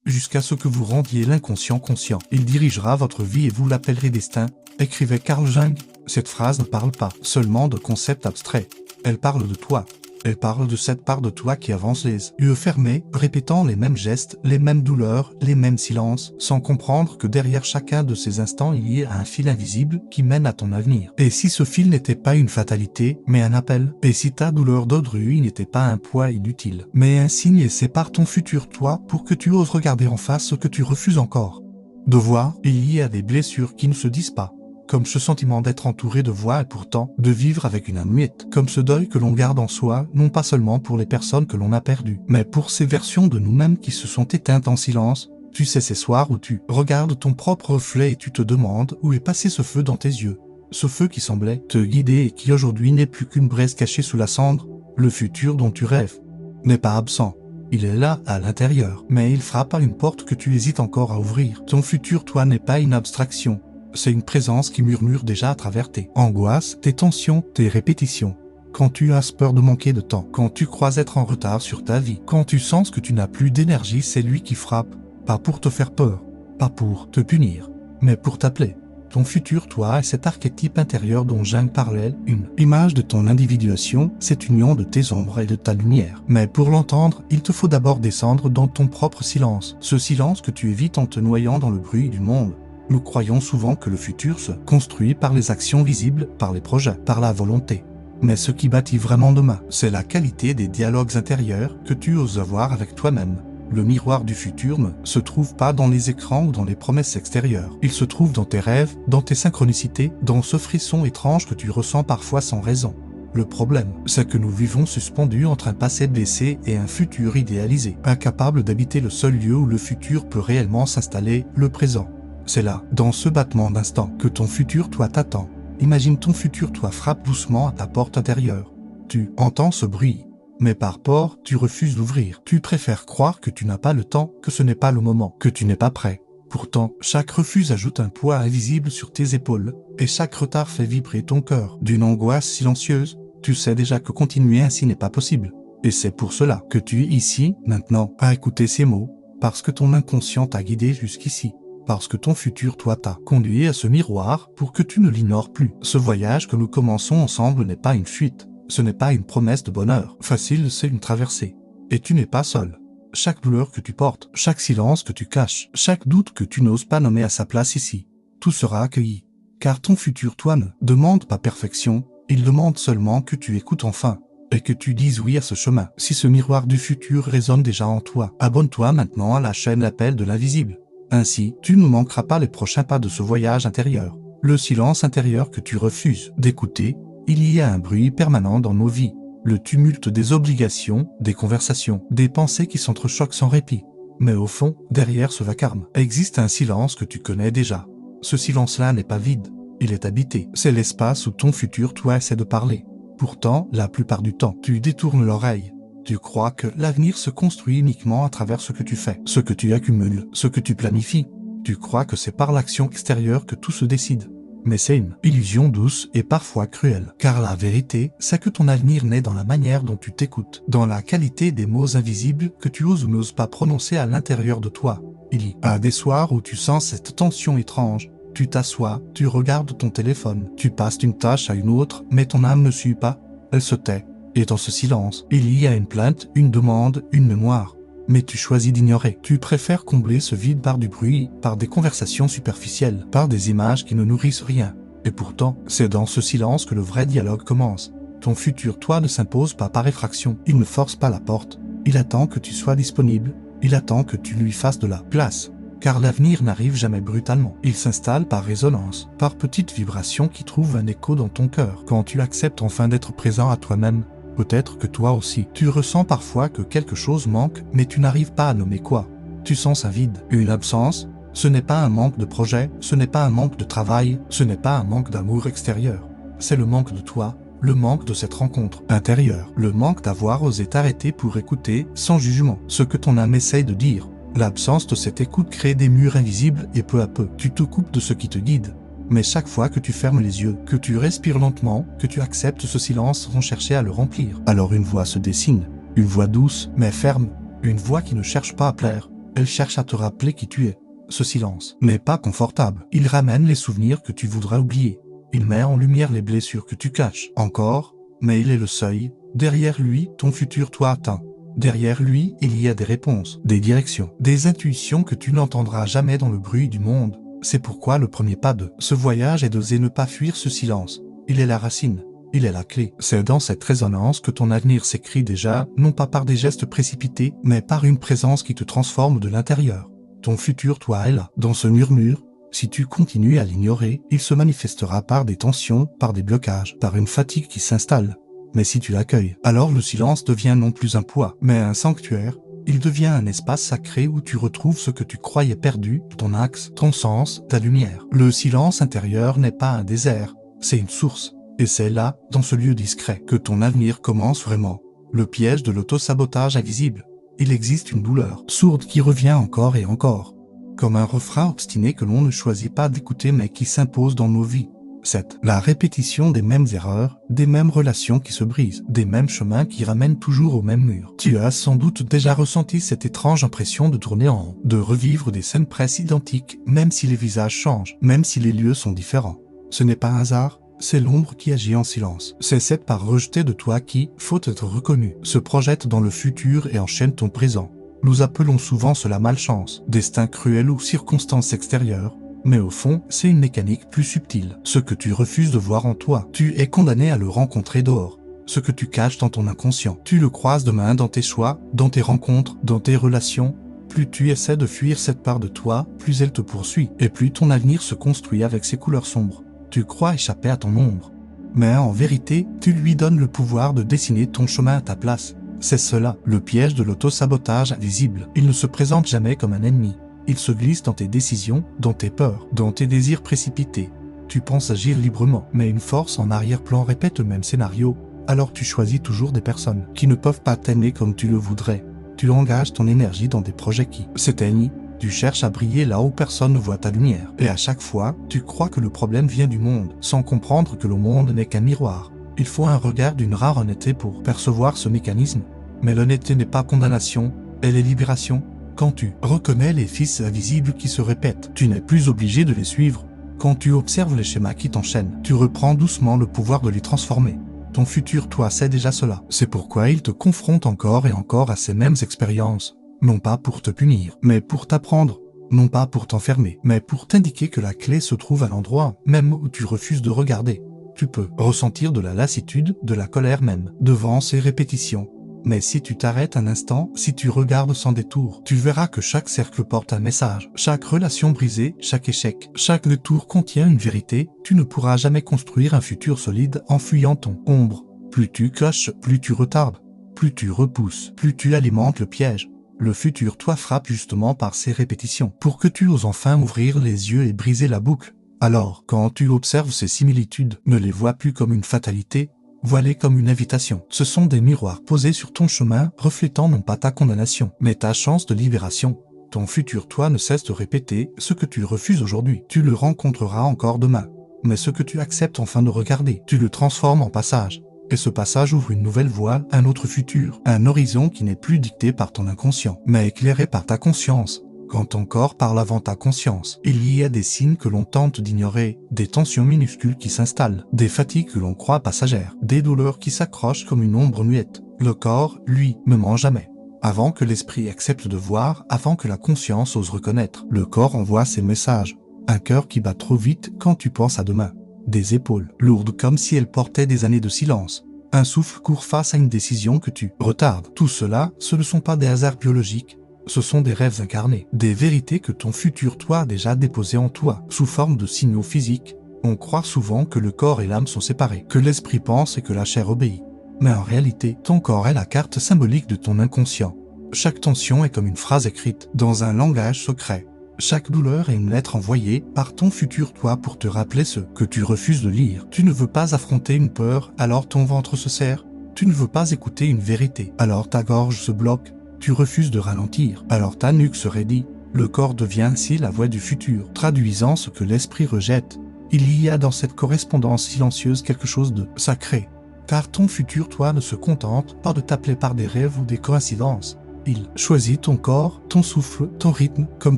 jusqu'à ce que vous rendiez l'inconscient conscient. Il dirigera votre vie et vous l'appellerez destin, écrivait Carl Jung. Cette phrase ne parle pas seulement de concepts abstraits. Elle parle de toi. Elle parle de cette part de toi qui avance les yeux fermés, répétant les mêmes gestes, les mêmes douleurs, les mêmes silences, sans comprendre que derrière chacun de ces instants il y a un fil invisible qui mène à ton avenir. Et si ce fil n'était pas une fatalité, mais un appel? Et si ta douleur d'aujourd'hui n'était pas un poids inutile, mais un signe et sépare ton futur toi pour que tu oses regarder en face ce que tu refuses encore de voir? Il y a des blessures qui ne se disent pas. Comme ce sentiment d'être entouré de voix et pourtant de vivre avec une âme muette. Comme ce deuil que l'on garde en soi, non pas seulement pour les personnes que l'on a perdues, mais pour ces versions de nous-mêmes qui se sont éteintes en silence. Tu sais ces soirs où tu regardes ton propre reflet et tu te demandes où est passé ce feu dans tes yeux. Ce feu qui semblait te guider et qui aujourd'hui n'est plus qu'une braise cachée sous la cendre. Le futur dont tu rêves n'est pas absent. Il est là, à l'intérieur, mais il frappe à une porte que tu hésites encore à ouvrir. Ton futur toi n'est pas une abstraction. C'est une présence qui murmure déjà à travers tes angoisses, tes tensions, tes répétitions. Quand tu as peur de manquer de temps, quand tu crois être en retard sur ta vie, quand tu sens que tu n'as plus d'énergie, c'est lui qui frappe. Pas pour te faire peur, pas pour te punir, mais pour t'appeler. Ton futur toi est cet archétype intérieur dont Jung parlait, une image de ton individuation, cette union de tes ombres et de ta lumière. Mais pour l'entendre, il te faut d'abord descendre dans ton propre silence, ce silence que tu évites en te noyant dans le bruit du monde. Nous croyons souvent que le futur se construit par les actions visibles, par les projets, par la volonté. Mais ce qui bâtit vraiment demain, c'est la qualité des dialogues intérieurs que tu oses avoir avec toi-même. Le miroir du futur ne se trouve pas dans les écrans ou dans les promesses extérieures. Il se trouve dans tes rêves, dans tes synchronicités, dans ce frisson étrange que tu ressens parfois sans raison. Le problème, c'est que nous vivons suspendus entre un passé blessé et un futur idéalisé, incapables d'habiter le seul lieu où le futur peut réellement s'installer, le présent. C'est là, dans ce battement d'instant, que ton futur toi t'attend. Imagine ton futur toi frappe doucement à ta porte intérieure. Tu entends ce bruit, mais par peur, tu refuses d'ouvrir. Tu préfères croire que tu n'as pas le temps, que ce n'est pas le moment, que tu n'es pas prêt. Pourtant, chaque refus ajoute un poids invisible sur tes épaules, et chaque retard fait vibrer ton cœur. D'une angoisse silencieuse, tu sais déjà que continuer ainsi n'est pas possible. Et c'est pour cela que tu es ici, maintenant, à écouter ces mots, parce que ton inconscient t'a guidé jusqu'ici. Parce que ton futur toi t'a conduit à ce miroir pour que tu ne l'ignores plus. Ce voyage que nous commençons ensemble n'est pas une fuite, ce n'est pas une promesse de bonheur. Facile, c'est une traversée. Et tu n'es pas seul. Chaque douleur que tu portes, chaque silence que tu caches, chaque doute que tu n'oses pas nommer à sa place ici, tout sera accueilli. Car ton futur toi ne demande pas perfection, il demande seulement que tu écoutes enfin. Et que tu dises oui à ce chemin. Si ce miroir du futur résonne déjà en toi, abonne-toi maintenant à la chaîne L'appel de l'invisible. Ainsi, tu ne manqueras pas les prochains pas de ce voyage intérieur. Le silence intérieur que tu refuses d'écouter, il y a un bruit permanent dans nos vies. Le tumulte des obligations, des conversations, des pensées qui s'entrechoquent sans répit. Mais au fond, derrière ce vacarme, existe un silence que tu connais déjà. Ce silence-là n'est pas vide, il est habité. C'est l'espace où ton futur toi essaie de parler. Pourtant, la plupart du temps, tu détournes l'oreille. Tu crois que l'avenir se construit uniquement à travers ce que tu fais, ce que tu accumules, ce que tu planifies. Tu crois que c'est par l'action extérieure que tout se décide. Mais c'est une illusion douce et parfois cruelle. Car la vérité, c'est que ton avenir naît dans la manière dont tu t'écoutes, dans la qualité des mots invisibles que tu oses ou n'oses pas prononcer à l'intérieur de toi. Il y a des soirs où tu sens cette tension étrange. Tu t'assois, tu regardes ton téléphone, tu passes d'une tâche à une autre, mais ton âme ne suit pas, elle se tait. Et dans ce silence, il y a une plainte, une demande, une mémoire. Mais tu choisis d'ignorer. Tu préfères combler ce vide par du bruit, par des conversations superficielles, par des images qui ne nourrissent rien. Et pourtant, c'est dans ce silence que le vrai dialogue commence. Ton futur toi ne s'impose pas par effraction. Il ne force pas la porte. Il attend que tu sois disponible. Il attend que tu lui fasses de la place. Car l'avenir n'arrive jamais brutalement. Il s'installe par résonance, par petites vibrations qui trouvent un écho dans ton cœur. Quand tu acceptes enfin d'être présent à toi-même, peut-être que toi aussi, tu ressens parfois que quelque chose manque, mais tu n'arrives pas à nommer quoi. Tu sens un vide, une absence. Ce n'est pas un manque de projet, ce n'est pas un manque de travail, ce n'est pas un manque d'amour extérieur. C'est le manque de toi, le manque de cette rencontre intérieure, le manque d'avoir osé t'arrêter pour écouter, sans jugement, ce que ton âme essaye de dire. L'absence de cette écoute crée des murs invisibles et peu à peu, tu te coupes de ce qui te guide. Mais chaque fois que tu fermes les yeux, que tu respires lentement, que tu acceptes ce silence sans chercher à le remplir, alors une voix se dessine, une voix douce mais ferme, une voix qui ne cherche pas à plaire, Elle cherche à te rappeler qui tu es. Ce silence n'est pas confortable. Il ramène les souvenirs que tu voudrais oublier. Il met en lumière les blessures que tu caches. Encore, mais il est le seuil. Derrière lui, ton futur toi atteint. Derrière lui, il y a des réponses, des directions, des intuitions que tu n'entendras jamais dans le bruit du monde. C'est pourquoi le premier pas de ce voyage est d'oser ne pas fuir ce silence. Il est la racine. Il est la clé. C'est dans cette résonance que ton avenir s'écrit déjà, non pas par des gestes précipités, mais par une présence qui te transforme de l'intérieur. Ton futur toi est là, dans ce murmure. Si tu continues à l'ignorer, il se manifestera par des tensions, par des blocages, par une fatigue qui s'installe. Mais si tu l'accueilles, alors le silence devient non plus un poids, mais un sanctuaire. Il devient un espace sacré où tu retrouves ce que tu croyais perdu, ton axe, ton sens, ta lumière. Le silence intérieur n'est pas un désert, c'est une source. Et c'est là, dans ce lieu discret, que ton avenir commence vraiment. Le piège de l'auto-sabotage invisible. Il existe une douleur sourde qui revient encore et encore. Comme un refrain obstiné que l'on ne choisit pas d'écouter mais qui s'impose dans nos vies. C'est la répétition des mêmes erreurs, des mêmes relations qui se brisent, des mêmes chemins qui ramènent toujours au même mur. Tu as sans doute déjà ressenti cette étrange impression de tourner en rond, de revivre des scènes presque identiques, même si les visages changent, même si les lieux sont différents. Ce n'est pas un hasard. C'est l'ombre qui agit en silence. C'est cette part rejetée de toi qui, faute d'être reconnue, se projette dans le futur et enchaîne ton présent. Nous appelons souvent cela malchance, destin cruel ou circonstances extérieures. Mais au fond, c'est une mécanique plus subtile. Ce que tu refuses de voir en toi, tu es condamné à le rencontrer dehors. Ce que tu caches dans ton inconscient, tu le croises demain dans tes choix, dans tes rencontres, dans tes relations. Plus tu essaies de fuir cette part de toi, plus elle te poursuit, et plus ton avenir se construit avec ses couleurs sombres. Tu crois échapper à ton ombre. Mais en vérité, tu lui donnes le pouvoir de dessiner ton chemin à ta place. C'est cela, le piège de l'auto-sabotage invisible. Il ne se présente jamais comme un ennemi. Il se glisse dans tes décisions, dans tes peurs, dans tes désirs précipités. Tu penses agir librement, mais une force en arrière-plan répète le même scénario. Alors tu choisis toujours des personnes qui ne peuvent pas t'aimer comme tu le voudrais. Tu engages ton énergie dans des projets qui s'éteignent. Tu cherches à briller là où personne ne voit ta lumière. Et à chaque fois, tu crois que le problème vient du monde, sans comprendre que le monde n'est qu'un miroir. Il faut un regard d'une rare honnêteté pour percevoir ce mécanisme. Mais l'honnêteté n'est pas condamnation, elle est libération. Quand tu reconnais les fils invisibles qui se répètent, tu n'es plus obligé de les suivre. Quand tu observes les schémas qui t'enchaînent, tu reprends doucement le pouvoir de les transformer. Ton futur toi sait déjà cela. C'est pourquoi il te confronte encore et encore à ces mêmes expériences. Non pas pour te punir, mais pour t'apprendre. Non pas pour t'enfermer, mais pour t'indiquer que la clé se trouve à l'endroit même où tu refuses de regarder. Tu peux ressentir de la lassitude, de la colère même, devant ces répétitions. Mais si tu t'arrêtes un instant, si tu regardes sans détour, tu verras que chaque cercle porte un message. Chaque relation brisée, chaque échec, chaque détour contient une vérité. Tu ne pourras jamais construire un futur solide en fuyant ton ombre. Plus tu caches, plus tu retardes. Plus tu repousses, plus tu alimentes le piège. Le futur toi frappe justement par ces répétitions, pour que tu oses enfin ouvrir les yeux et briser la boucle. Alors, quand tu observes ces similitudes, ne les vois plus comme une fatalité, vois-les comme une invitation. Ce sont des miroirs posés sur ton chemin, reflétant non pas ta condamnation, mais ta chance de libération. Ton futur toi ne cesse de répéter, ce que tu refuses aujourd'hui, tu le rencontreras encore demain. Mais ce que tu acceptes enfin de regarder, tu le transformes en passage. Et ce passage ouvre une nouvelle voie, un autre futur, un horizon qui n'est plus dicté par ton inconscient, mais éclairé par ta conscience. Quand ton corps parle avant ta conscience, il y a des signes que l'on tente d'ignorer, des tensions minuscules qui s'installent, des fatigues que l'on croit passagères, des douleurs qui s'accrochent comme une ombre muette. Le corps, lui, ne ment jamais. Avant que l'esprit accepte de voir, avant que la conscience ose reconnaître, le corps envoie ses messages. Un cœur qui bat trop vite quand tu penses à demain. Des épaules, lourdes comme si elles portaient des années de silence. Un souffle court face à une décision que tu retardes. Tout cela, ce ne sont pas des hasards biologiques. Ce sont des rêves incarnés, des vérités que ton futur toi a déjà déposées en toi, sous forme de signaux physiques. On croit souvent que le corps et l'âme sont séparés, que l'esprit pense et que la chair obéit. Mais en réalité, ton corps est la carte symbolique de ton inconscient. Chaque tension est comme une phrase écrite, dans un langage secret. Chaque douleur est une lettre envoyée par ton futur toi pour te rappeler ce que tu refuses de lire. Tu ne veux pas affronter une peur, alors ton ventre se serre. Tu ne veux pas écouter une vérité, alors ta gorge se bloque. Tu refuses de ralentir, alors ta nuque se raidit. Le corps devient ainsi la voix du futur, traduisant ce que l'esprit rejette. Il y a dans cette correspondance silencieuse quelque chose de sacré. Car ton futur toi ne se contente pas de t'appeler par des rêves ou des coïncidences. Il choisit ton corps, ton souffle, ton rythme comme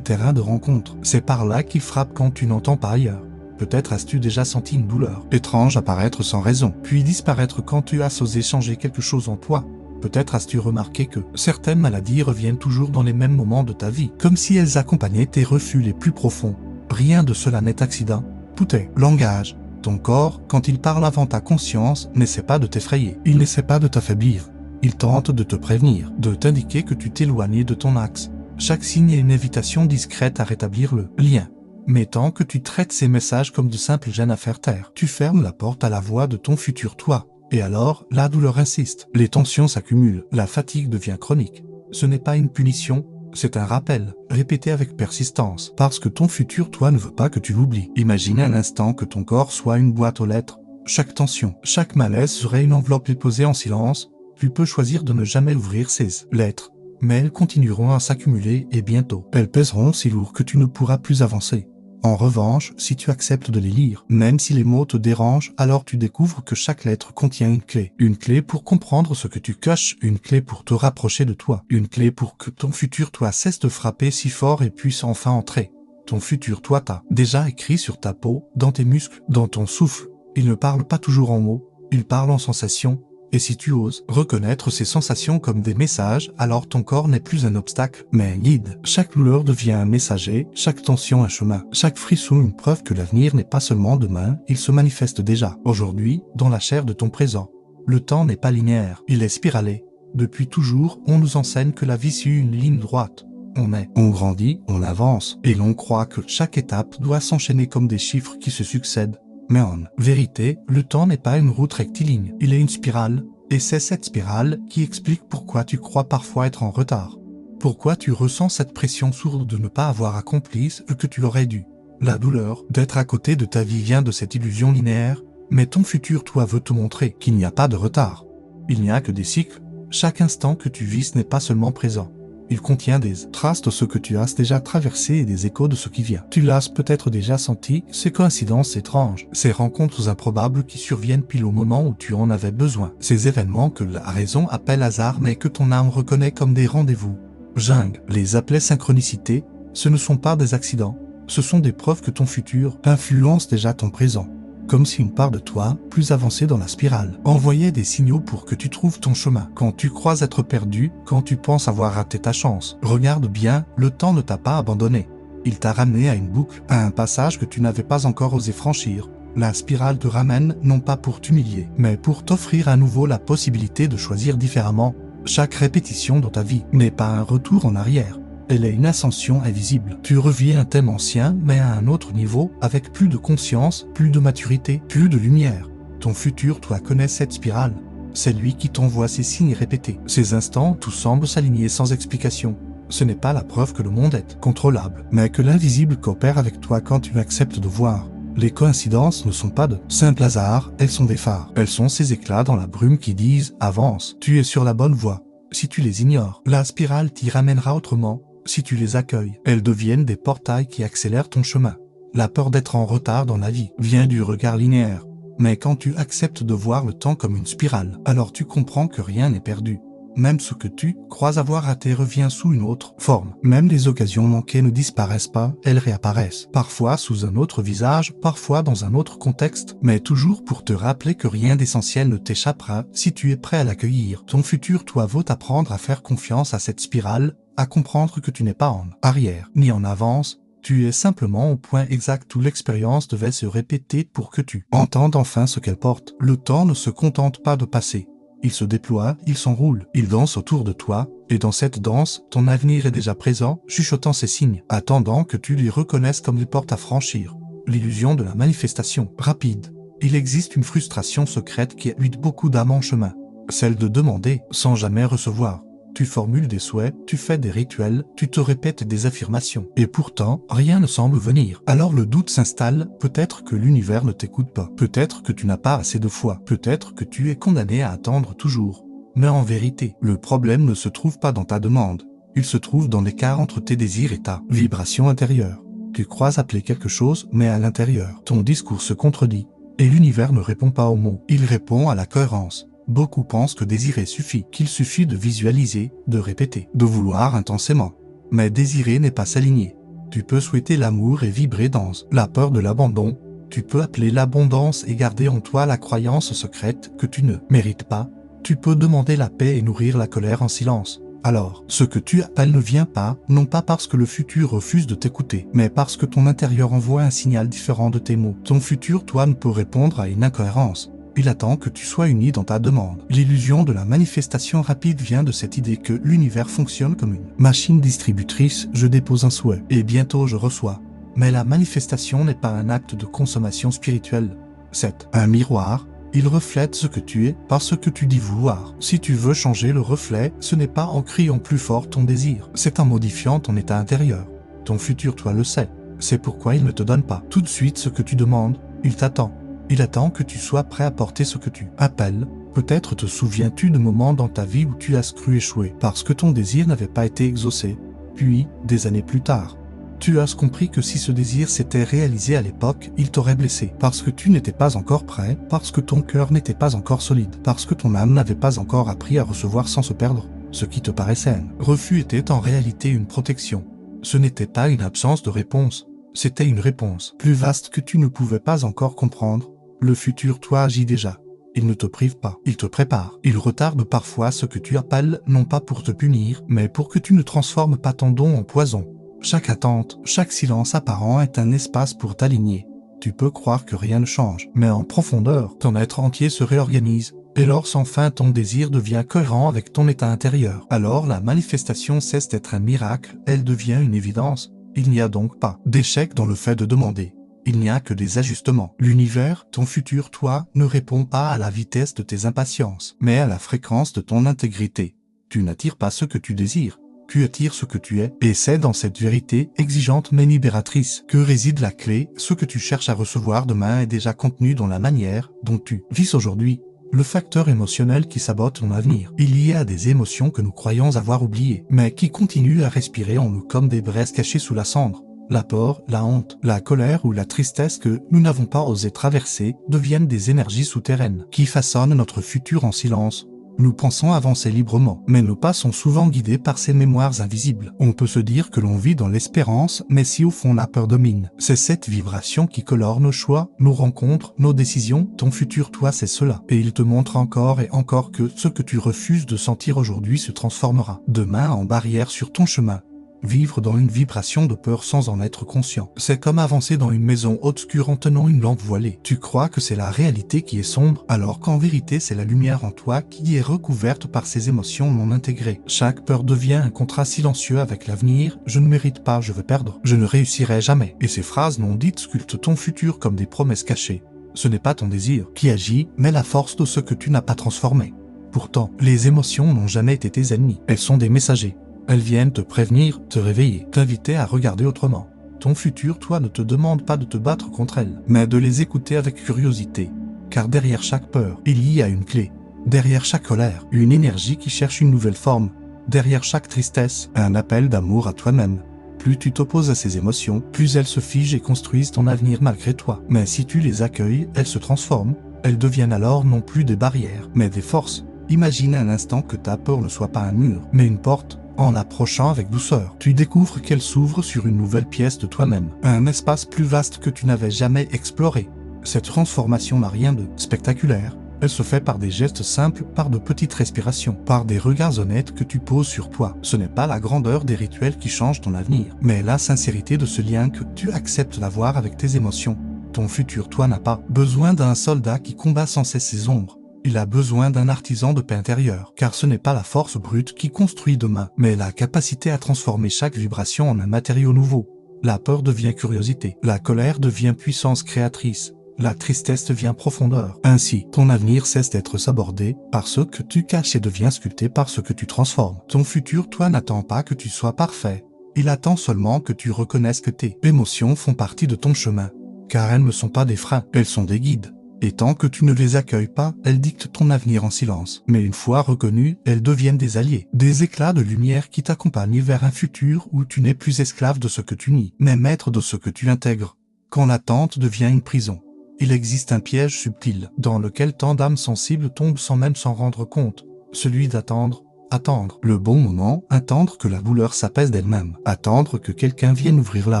terrain de rencontre. C'est par là qu'il frappe quand tu n'entends pas ailleurs. Peut-être as-tu déjà senti une douleur étrange apparaître sans raison, puis disparaître quand tu as osé changer quelque chose en toi. Peut-être as-tu remarqué que certaines maladies reviennent toujours dans les mêmes moments de ta vie, comme si elles accompagnaient tes refus les plus profonds. Rien de cela n'est accident, tout est langage. Ton corps, quand il parle avant ta conscience, n'essaie pas de t'effrayer, il n'essaie pas de t'affaiblir. Il tente de te prévenir, de t'indiquer que tu t'éloignes de ton axe. Chaque signe est une invitation discrète à rétablir le lien. Mais tant que tu traites ces messages comme de simples gènes à faire taire, tu fermes la porte à la voix de ton futur toi. Et alors, la douleur insiste, les tensions s'accumulent, la fatigue devient chronique. Ce n'est pas une punition, c'est un rappel, répété avec persistance, parce que ton futur toi ne veut pas que tu l'oublies. Imagine un instant que ton corps soit une boîte aux lettres. Chaque tension, chaque malaise serait une enveloppe posée en silence. Tu peux choisir de ne jamais ouvrir ces lettres, mais elles continueront à s'accumuler et bientôt, elles pèseront si lourd que tu ne pourras plus avancer. En revanche, si tu acceptes de les lire, même si les mots te dérangent, alors tu découvres que chaque lettre contient une clé. Une clé pour comprendre ce que tu caches, une clé pour te rapprocher de toi, une clé pour que ton futur toi cesse de frapper si fort et puisse enfin entrer. Ton futur toi t'a déjà écrit sur ta peau, dans tes muscles, dans ton souffle. Il ne parle pas toujours en mots, il parle en sensations. Et si tu oses reconnaître ces sensations comme des messages, alors ton corps n'est plus un obstacle, mais un guide. Chaque douleur devient un messager, chaque tension un chemin, chaque frisson une preuve que l'avenir n'est pas seulement demain, il se manifeste déjà, aujourd'hui, dans la chair de ton présent. Le temps n'est pas linéaire, il est spiralé. Depuis toujours, on nous enseigne que la vie suit une ligne droite. On naît, on grandit, on avance, et l'on croit que chaque étape doit s'enchaîner comme des chiffres qui se succèdent. Mais en vérité, le temps n'est pas une route rectiligne, il est une spirale, et c'est cette spirale qui explique pourquoi tu crois parfois être en retard. Pourquoi tu ressens cette pression sourde de ne pas avoir accompli ce que tu aurais dû. La douleur d'être à côté de ta vie vient de cette illusion linéaire, mais ton futur toi veut te montrer qu'il n'y a pas de retard. Il n'y a que des cycles, chaque instant que tu vis n'est pas seulement présent. Il contient des traces de ce que tu as déjà traversé et des échos de ce qui vient. Tu l'as peut-être déjà senti, ces coïncidences étranges, ces rencontres improbables qui surviennent pile au moment où tu en avais besoin. Ces événements que la raison appelle hasard mais que ton âme reconnaît comme des rendez-vous. Jung les appelait synchronicités, ce ne sont pas des accidents, ce sont des preuves que ton futur influence déjà ton présent. Comme si une part de toi, plus avancée dans la spirale, envoyait des signaux pour que tu trouves ton chemin. Quand tu crois être perdu, quand tu penses avoir raté ta chance, regarde bien, le temps ne t'a pas abandonné. Il t'a ramené à une boucle, à un passage que tu n'avais pas encore osé franchir. La spirale te ramène non pas pour t'humilier, mais pour t'offrir à nouveau la possibilité de choisir différemment. Chaque répétition dans ta vie n'est pas un retour en arrière. Elle est une ascension invisible. Tu revis un thème ancien, mais à un autre niveau, avec plus de conscience, plus de maturité, plus de lumière. Ton futur, toi, connaît cette spirale. C'est lui qui t'envoie ces signes répétés. Ces instants, tout semble s'aligner sans explication. Ce n'est pas la preuve que le monde est contrôlable, mais que l'invisible coopère avec toi quand tu acceptes de voir. Les coïncidences ne sont pas de simples hasards, elles sont des phares. Elles sont ces éclats dans la brume qui disent « Avance, tu es sur la bonne voie ». Si tu les ignores, la spirale t'y ramènera autrement. Si tu les accueilles, elles deviennent des portails qui accélèrent ton chemin. La peur d'être en retard dans la vie vient du regard linéaire. Mais quand tu acceptes de voir le temps comme une spirale, alors tu comprends que rien n'est perdu. Même ce que tu crois avoir raté revient sous une autre forme. Même les occasions manquées ne disparaissent pas, elles réapparaissent. Parfois sous un autre visage, parfois dans un autre contexte, mais toujours pour te rappeler que rien d'essentiel ne t'échappera si tu es prêt à l'accueillir. Ton futur, toi, vaut apprendre à faire confiance à cette spirale, à comprendre que tu n'es pas en arrière, ni en avance, tu es simplement au point exact où l'expérience devait se répéter pour que tu entendes enfin ce qu'elle porte. Le temps ne se contente pas de passer. Il se déploie, il s'enroule, il danse autour de toi, et dans cette danse, ton avenir est déjà présent, chuchotant ses signes, attendant que tu les reconnaisses comme des portes à franchir. L'illusion de la manifestation rapide. Il existe une frustration secrète qui habite beaucoup d'âmes en chemin, celle de demander sans jamais recevoir. Tu formules des souhaits, tu fais des rituels, tu te répètes des affirmations. Et pourtant, rien ne semble venir. Alors le doute s'installe, peut-être que l'univers ne t'écoute pas. Peut-être que tu n'as pas assez de foi. Peut-être que tu es condamné à attendre toujours. Mais en vérité, le problème ne se trouve pas dans ta demande. Il se trouve dans l'écart entre tes désirs et ta vibration intérieure. Tu crois appeler quelque chose, mais à l'intérieur, ton discours se contredit. Et l'univers ne répond pas aux mots, il répond à la cohérence. Beaucoup pensent que désirer suffit, qu'il suffit de visualiser, de répéter, de vouloir intensément. Mais désirer n'est pas s'aligner. Tu peux souhaiter l'amour et vibrer dans la peur de l'abandon. Tu peux appeler l'abondance et garder en toi la croyance secrète que tu ne mérites pas. Tu peux demander la paix et nourrir la colère en silence. Alors, ce que tu appelles ne vient pas, non pas parce que le futur refuse de t'écouter, mais parce que ton intérieur envoie un signal différent de tes mots. Ton futur, toi, ne peut répondre à une incohérence. Il attend que tu sois uni dans ta demande. L'illusion de la manifestation rapide vient de cette idée que l'univers fonctionne comme une machine distributrice. Je dépose un souhait, et bientôt je reçois. Mais la manifestation n'est pas un acte de consommation spirituelle. C'est un miroir. Il reflète ce que tu es, pas ce que tu dis vouloir. Si tu veux changer le reflet, ce n'est pas en criant plus fort ton désir, c'est en modifiant ton état intérieur. Ton futur, toi, le sais. C'est pourquoi il ne te donne pas tout de suite ce que tu demandes, il t'attend. Il attend que tu sois prêt à porter ce que tu appelles. Peut-être te souviens-tu de moments dans ta vie où tu as cru échouer parce que ton désir n'avait pas été exaucé. Puis, des années plus tard, tu as compris que si ce désir s'était réalisé à l'époque, il t'aurait blessé, parce que tu n'étais pas encore prêt, parce que ton cœur n'était pas encore solide, parce que ton âme n'avait pas encore appris à recevoir sans se perdre, ce qui te paraissait un refus était en réalité une protection. Ce n'était pas une absence de réponse, c'était une réponse plus vaste que tu ne pouvais pas encore comprendre. Le futur, toi, agit déjà. Il ne te prive pas, il te prépare. Il retarde parfois ce que tu appelles, non pas pour te punir, mais pour que tu ne transformes pas ton don en poison. Chaque attente, chaque silence apparent est un espace pour t'aligner. Tu peux croire que rien ne change, mais en profondeur, ton être entier se réorganise. Et lorsque enfin ton désir devient cohérent avec ton état intérieur, alors la manifestation cesse d'être un miracle, elle devient une évidence. Il n'y a donc pas d'échec dans le fait de demander. Il n'y a que des ajustements. L'univers, ton futur toi, ne répond pas à la vitesse de tes impatiences, mais à la fréquence de ton intégrité. Tu n'attires pas ce que tu désires. Tu attires ce que tu es, et c'est dans cette vérité exigeante mais libératrice que réside la clé. Ce que tu cherches à recevoir demain est déjà contenu dans la manière dont tu vis aujourd'hui. Le facteur émotionnel qui sabote ton avenir. Il y a des émotions que nous croyons avoir oubliées, mais qui continuent à respirer en nous comme des braises cachées sous la cendre. La peur, la honte, la colère ou la tristesse que nous n'avons pas osé traverser deviennent des énergies souterraines qui façonnent notre futur en silence. Nous pensons avancer librement, mais nos pas sont souvent guidés par ces mémoires invisibles. On peut se dire que l'on vit dans l'espérance, mais si au fond la peur domine, c'est cette vibration qui colore nos choix, nos rencontres, nos décisions. Ton futur toi, c'est cela. Et il te montre encore et encore que ce que tu refuses de sentir aujourd'hui se transformera demain en barrière sur ton chemin. Vivre dans une vibration de peur sans en être conscient. C'est comme avancer dans une maison obscure en tenant une lampe voilée. Tu crois que c'est la réalité qui est sombre, alors qu'en vérité c'est la lumière en toi qui est recouverte par ces émotions non intégrées. Chaque peur devient un contrat silencieux avec l'avenir. Je ne mérite pas, je vais perdre. Je ne réussirai jamais. Et ces phrases non dites sculptent ton futur comme des promesses cachées. Ce n'est pas ton désir qui agit, mais la force de ce que tu n'as pas transformé. Pourtant, les émotions n'ont jamais été tes ennemis. Elles sont des messagers. Elles viennent te prévenir, te réveiller, t'inviter à regarder autrement. Ton futur, toi, ne te demande pas de te battre contre elles, mais de les écouter avec curiosité. Car derrière chaque peur, il y a une clé. Derrière chaque colère, une énergie qui cherche une nouvelle forme. Derrière chaque tristesse, un appel d'amour à toi-même. Plus tu t'opposes à ces émotions, plus elles se figent et construisent ton avenir malgré toi. Mais si tu les accueilles, elles se transforment. Elles deviennent alors non plus des barrières, mais des forces. Imagine un instant que ta peur ne soit pas un mur, mais une porte. En approchant avec douceur, tu découvres qu'elle s'ouvre sur une nouvelle pièce de toi-même, un espace plus vaste que tu n'avais jamais exploré. Cette transformation n'a rien de spectaculaire, elle se fait par des gestes simples, par de petites respirations, par des regards honnêtes que tu poses sur toi. Ce n'est pas la grandeur des rituels qui changent ton avenir, mais la sincérité de ce lien que tu acceptes d'avoir avec tes émotions. Ton futur toi n'a pas besoin d'un soldat qui combat sans cesse ses ombres. Il a besoin d'un artisan de paix intérieure, car ce n'est pas la force brute qui construit demain, mais la capacité à transformer chaque vibration en un matériau nouveau. La peur devient curiosité, la colère devient puissance créatrice, la tristesse devient profondeur. Ainsi, ton avenir cesse d'être sabordé par ce que tu caches et devient sculpté par ce que tu transformes. Ton futur, toi, n'attend pas que tu sois parfait. Il attend seulement que tu reconnaisses que tes émotions font partie de ton chemin, car elles ne sont pas des freins, elles sont des guides. Et tant que tu ne les accueilles pas, elles dictent ton avenir en silence. Mais une fois reconnues, elles deviennent des alliés, des éclats de lumière qui t'accompagnent vers un futur où tu n'es plus esclave de ce que tu nies, mais maître de ce que tu intègres. Quand l'attente devient une prison, Il existe un piège subtil, dans lequel tant d'âmes sensibles tombent sans même s'en rendre compte, celui d'attendre. Attendre le bon moment, attendre que la douleur s'apaise d'elle-même, attendre que quelqu'un vienne ouvrir la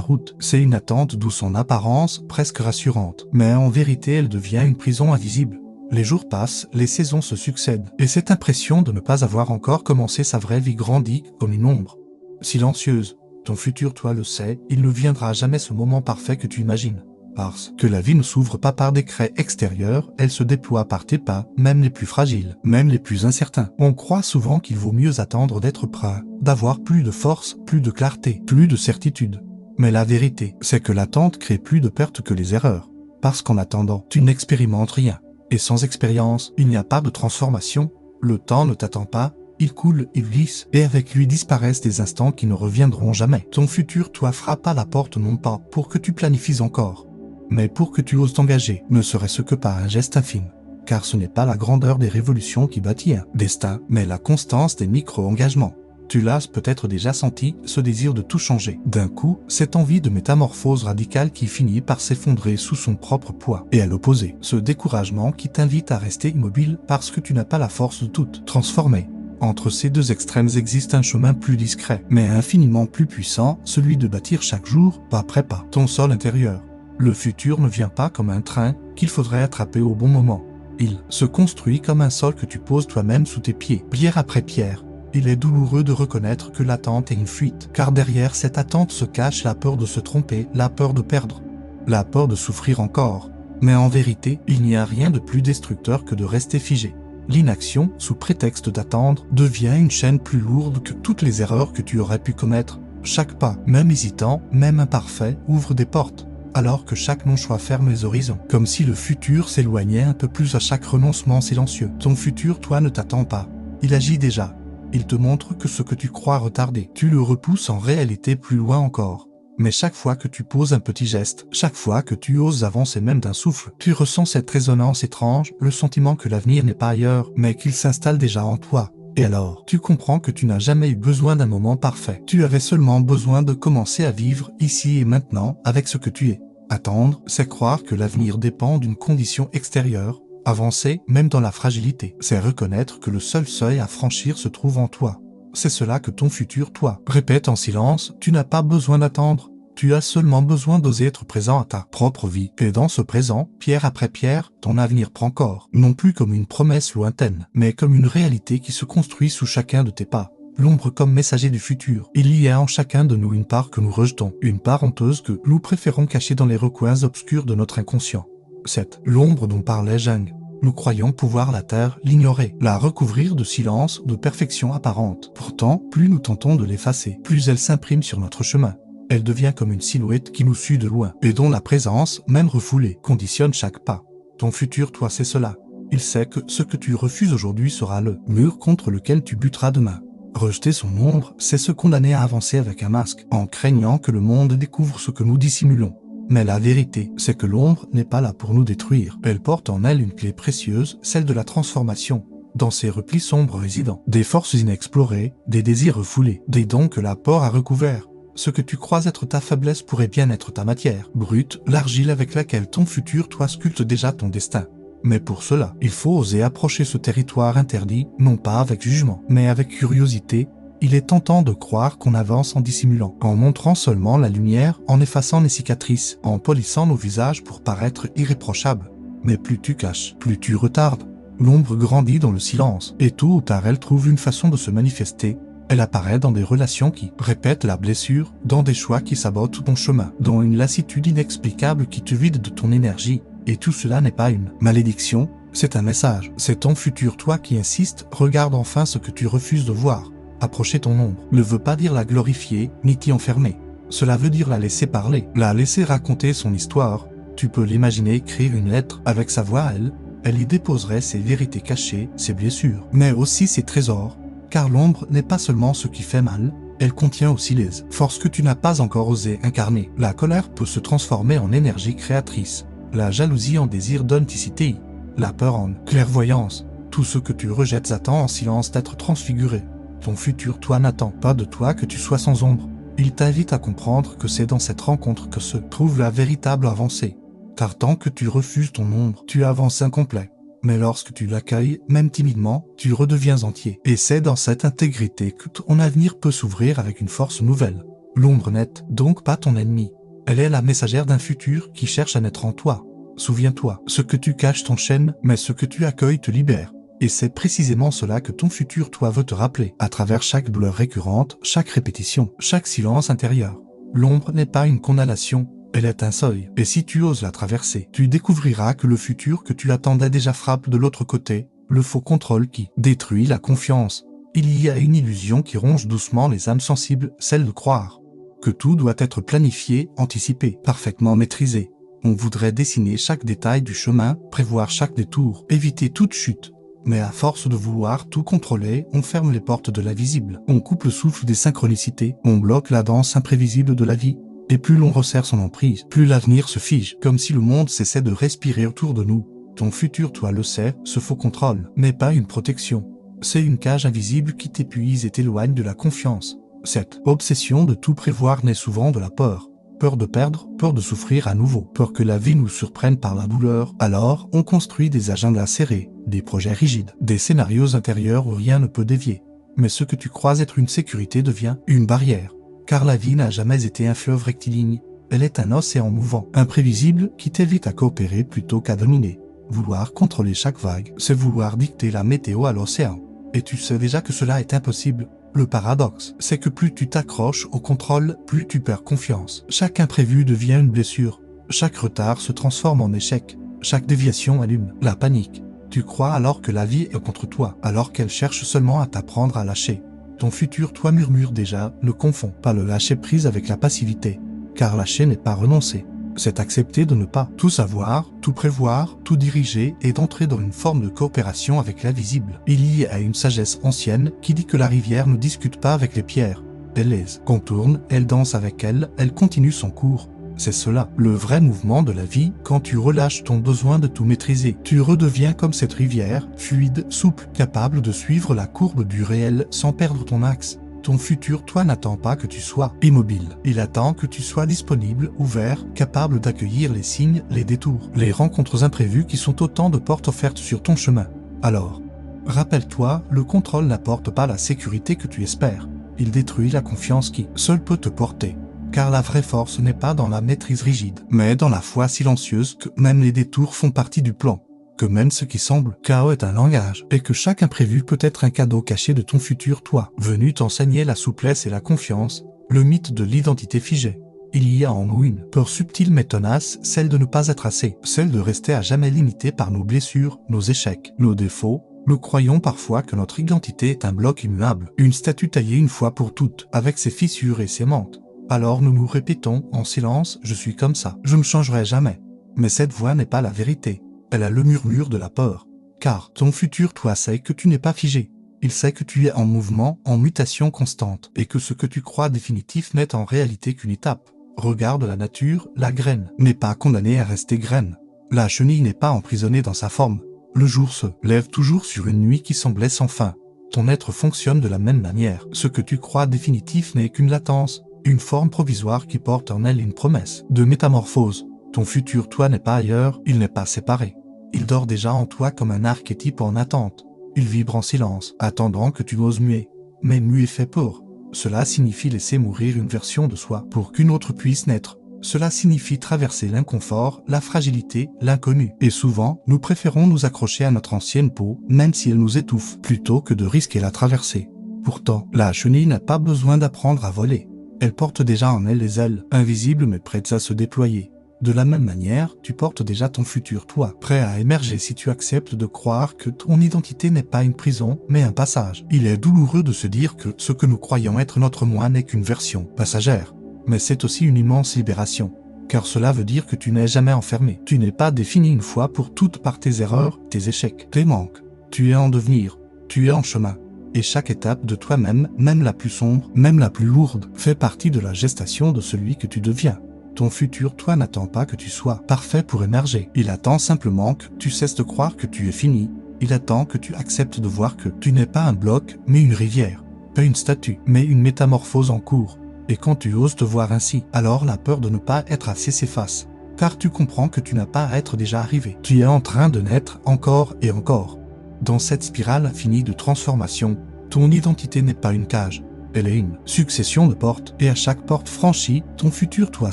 route. C'est une attente douce en apparence, presque rassurante, mais en vérité elle devient une prison invisible. Les jours passent, les saisons se succèdent, et cette impression de ne pas avoir encore commencé sa vraie vie grandit comme une ombre. Silencieuse, ton futur toi le sais, il ne viendra jamais ce moment parfait que tu imagines. Parce que la vie ne s'ouvre pas par décret extérieur, elle se déploie par tes pas, même les plus fragiles, même les plus incertains. On croit souvent qu'il vaut mieux attendre d'être prêt, d'avoir plus de force, plus de clarté, plus de certitude. Mais la vérité, c'est que l'attente crée plus de pertes que les erreurs. Parce qu'en attendant, tu n'expérimentes rien. Et sans expérience, il n'y a pas de transformation. Le temps ne t'attend pas, il coule, il glisse, et avec lui disparaissent des instants qui ne reviendront jamais. Ton futur toi frappe à la porte non pas pour que tu planifies encore, mais pour que tu oses t'engager, ne serait-ce que par un geste infime. Car ce n'est pas la grandeur des révolutions qui bâtit un destin, mais la constance des micro-engagements. Tu l'as peut-être déjà senti, ce désir de tout changer. D'un coup, cette envie de métamorphose radicale qui finit par s'effondrer sous son propre poids. Et à l'opposé, ce découragement qui t'invite à rester immobile parce que tu n'as pas la force de tout transformer. Entre ces deux extrêmes existe un chemin plus discret, mais infiniment plus puissant, celui de bâtir chaque jour, pas après pas, ton sol intérieur. Le futur ne vient pas comme un train qu'il faudrait attraper au bon moment. Il se construit comme un sol que tu poses toi-même sous tes pieds, pierre après pierre. Il est douloureux de reconnaître que l'attente est une fuite, car derrière cette attente se cache la peur de se tromper, la peur de perdre, la peur de souffrir encore. Mais en vérité, il n'y a rien de plus destructeur que de rester figé. L'inaction, sous prétexte d'attendre, devient une chaîne plus lourde que toutes les erreurs que tu aurais pu commettre. Chaque pas, même hésitant, même imparfait, ouvre des portes, alors que chaque non-choix ferme les horizons, comme si le futur s'éloignait un peu plus à chaque renoncement silencieux. Ton futur, toi, ne t'attend pas. Il agit déjà. Il te montre que ce que tu crois retardé, tu le repousses en réalité plus loin encore. Mais chaque fois que tu poses un petit geste, chaque fois que tu oses avancer même d'un souffle, tu ressens cette résonance étrange, le sentiment que l'avenir n'est pas ailleurs, mais qu'il s'installe déjà en toi. Et alors, tu comprends que tu n'as jamais eu besoin d'un moment parfait. Tu avais seulement besoin de commencer à vivre ici et maintenant avec ce que tu es. Attendre, c'est croire que l'avenir dépend d'une condition extérieure. Avancer, même dans la fragilité, c'est reconnaître que le seul seuil à franchir se trouve en toi. C'est cela que ton futur toi répète en silence, tu n'as pas besoin d'attendre. Tu as seulement besoin d'oser être présent à ta propre vie. Et dans ce présent, pierre après pierre, ton avenir prend corps. Non plus comme une promesse lointaine, mais comme une réalité qui se construit sous chacun de tes pas. L'ombre comme messager du futur. Il y a en chacun de nous une part que nous rejetons, une part honteuse que nous préférons cacher dans les recoins obscurs de notre inconscient. Cette l'ombre dont parlait Jung. Nous croyons pouvoir la taire, l'ignorer, la recouvrir de silence, de perfection apparente. Pourtant, plus nous tentons de l'effacer, plus elle s'imprime sur notre chemin. Elle devient comme une silhouette qui nous suit de loin, et dont la présence, même refoulée, conditionne chaque pas. Ton futur, toi, c'est cela. Il sait que ce que tu refuses aujourd'hui sera le mur contre lequel tu buteras demain. Rejeter son ombre, c'est se condamner à avancer avec un masque, en craignant que le monde découvre ce que nous dissimulons. Mais la vérité, c'est que l'ombre n'est pas là pour nous détruire. Elle porte en elle une clé précieuse, celle de la transformation. Dans ses replis sombres résidents, des forces inexplorées, des désirs refoulés, des dons que la peur a recouverts. Ce que tu crois être ta faiblesse pourrait bien être ta matière, brute, l'argile avec laquelle ton futur toi sculpte déjà ton destin. Mais pour cela, il faut oser approcher ce territoire interdit, non pas avec jugement, mais avec curiosité. Il est tentant de croire qu'on avance en dissimulant, en montrant seulement la lumière, en effaçant les cicatrices, en polissant nos visages pour paraître irréprochables. Mais plus tu caches, plus tu retardes. L'ombre grandit dans le silence, et tôt ou tard elle trouve une façon de se manifester. Elle apparaît dans des relations qui répètent la blessure, dans des choix qui sabotent ton chemin, dans une lassitude inexplicable qui te vide de ton énergie. Et tout cela n'est pas une malédiction, c'est un message. C'est ton futur toi qui insiste, regarde enfin ce que tu refuses de voir. Approcher ton ombre ne veut pas dire la glorifier, ni t'y enfermer. Cela veut dire la laisser parler, la laisser raconter son histoire. Tu peux l'imaginer écrire une lettre avec sa voix à elle. Elle y déposerait ses vérités cachées, ses blessures, mais aussi ses trésors. Car l'ombre n'est pas seulement ce qui fait mal, elle contient aussi les forces que tu n'as pas encore osé incarner. La colère peut se transformer en énergie créatrice, la jalousie en désir d'authenticité, la peur en clairvoyance. Tout ce que tu rejettes attend en silence d'être transfiguré. Ton futur toi n'attend pas de toi que tu sois sans ombre. Il t'invite à comprendre que c'est dans cette rencontre que se trouve la véritable avancée. car tant que tu refuses ton ombre, tu avances incomplet. Mais lorsque tu l'accueilles, même timidement, tu redeviens entier. Et c'est dans cette intégrité que ton avenir peut s'ouvrir avec une force nouvelle. L'ombre n'est donc pas ton ennemi. Elle est la messagère d'un futur qui cherche à naître en toi. Souviens-toi, ce que tu caches t'enchaîne, mais ce que tu accueilles te libère. Et c'est précisément cela que ton futur toi veut te rappeler, à travers chaque douleur récurrente, chaque répétition, chaque silence intérieur. L'ombre n'est pas une condamnation, elle est un seuil. Et si tu oses la traverser, tu découvriras que le futur que tu attendais déjà frappe de l'autre côté, le faux contrôle qui détruit la confiance. Il y a une illusion qui ronge doucement les âmes sensibles, celle de croire que tout doit être planifié, anticipé, parfaitement maîtrisé. On voudrait dessiner chaque détail du chemin, prévoir chaque détour, éviter toute chute. Mais à force de vouloir tout contrôler, on ferme les portes de l'invisible. On coupe le souffle des synchronicités, on bloque la danse imprévisible de la vie. Et plus l'on resserre son emprise, plus l'avenir se fige, comme si le monde cessait de respirer autour de nous. Ton futur, toi le sais, ce faux contrôle n'est pas une protection. C'est une cage invisible qui t'épuise et t'éloigne de la confiance. Cette obsession de tout prévoir naît souvent de la peur. Peur de perdre, peur de souffrir à nouveau, peur que la vie nous surprenne par la douleur. Alors, on construit des agendas serrés, des projets rigides, des scénarios intérieurs où rien ne peut dévier. Mais ce que tu crois être une sécurité devient une barrière. Car la vie n'a jamais été un fleuve rectiligne. Elle est un océan mouvant, imprévisible, qui t'invite à coopérer plutôt qu'à dominer. Vouloir contrôler chaque vague, c'est vouloir dicter la météo à l'océan. Et tu sais déjà que cela est impossible. Le paradoxe, c'est que plus tu t'accroches au contrôle, plus tu perds confiance. Chaque imprévu devient une blessure. Chaque retard se transforme en échec. Chaque déviation allume la panique. Tu crois alors que la vie est contre toi, alors qu'elle cherche seulement à t'apprendre à lâcher. Ton futur toi murmure déjà, ne confonds pas le lâcher prise avec la passivité. Car lâcher n'est pas renoncer. C'est accepter de ne pas tout savoir, tout prévoir, tout diriger et d'entrer dans une forme de coopération avec l'invisible. Il y a une sagesse ancienne qui dit que la rivière ne discute pas avec les pierres. Elle les contourne, elle danse avec elles, elle continue son cours. C'est cela, le vrai mouvement de la vie. Quand tu relâches ton besoin de tout maîtriser, tu redeviens comme cette rivière, fluide, souple, capable de suivre la courbe du réel sans perdre ton axe. Ton futur, toi, n'attend pas que tu sois immobile. Il attend que tu sois disponible, ouvert, capable d'accueillir les signes, les détours, les rencontres imprévues qui sont autant de portes offertes sur ton chemin. Alors, rappelle-toi, le contrôle n'apporte pas la sécurité que tu espères. Il détruit la confiance qui, seule peut te porter. Car la vraie force n'est pas dans la maîtrise rigide, mais dans la foi silencieuse que même les détours font partie du plan. Que même ce qui semble chaos est un langage, et que chaque imprévu peut être un cadeau caché de ton futur toi, venu t'enseigner la souplesse et la confiance, le mythe de l'identité figée. Il y a en nous une peur subtile mais tenace, celle de ne pas être assez, celle de rester à jamais limité par nos blessures, nos échecs, nos défauts. Nous croyons parfois que notre identité est un bloc immuable, une statue taillée une fois pour toutes, avec ses fissures et ses manques. Alors nous nous répétons en silence, je suis comme ça, je ne changerai jamais. Mais cette voix n'est pas la vérité. Elle a le murmure de la peur. Car ton futur, toi, sait que tu n'es pas figé. Il sait que tu es en mouvement, en mutation constante, et que ce que tu crois définitif n'est en réalité qu'une étape. Regarde la nature, la graine n'est pas condamnée à rester graine. La chenille n'est pas emprisonnée dans sa forme. Le jour se lève toujours sur une nuit qui semblait sans fin. Ton être fonctionne de la même manière. Ce que tu crois définitif n'est qu'une latence, une forme provisoire qui porte en elle une promesse de métamorphose. Ton futur toi n'est pas ailleurs, il n'est pas séparé. Il dort déjà en toi comme un archétype en attente. Il vibre en silence, attendant que tu oses muer. Mais muer fait peur. Cela signifie laisser mourir une version de soi pour qu'une autre puisse naître. Cela signifie traverser l'inconfort, la fragilité, l'inconnu. Et souvent, nous préférons nous accrocher à notre ancienne peau, même si elle nous étouffe, plutôt que de risquer la traversée. Pourtant, la chenille n'a pas besoin d'apprendre à voler. Elle porte déjà en elle les ailes, invisibles mais prêtes à se déployer. De la même manière, tu portes déjà ton futur toi, prêt à émerger si tu acceptes de croire que ton identité n'est pas une prison, mais un passage. Il est douloureux de se dire que ce que nous croyons être notre moi n'est qu'une version passagère. Mais c'est aussi une immense libération. Car cela veut dire que tu n'es jamais enfermé. Tu n'es pas défini une fois pour toutes par tes erreurs, tes échecs, tes manques. Tu es en devenir. Tu es en chemin. Et chaque étape de toi-même, même la plus sombre, même la plus lourde, fait partie de la gestation de celui que tu deviens. Ton futur, toi, n'attend pas que tu sois parfait pour émerger. Il attend simplement que tu cesses de croire que tu es fini. Il attend que tu acceptes de voir que tu n'es pas un bloc, mais une rivière. Pas une statue, mais une métamorphose en cours. Et quand tu oses te voir ainsi, alors la peur de ne pas être assez s'efface. car tu comprends que tu n'as pas à être déjà arrivé. Tu es en train de naître encore et encore. Dans cette spirale infinie de transformation, ton identité n'est pas une cage. Elle est une succession de portes, et à chaque porte franchie, ton futur toi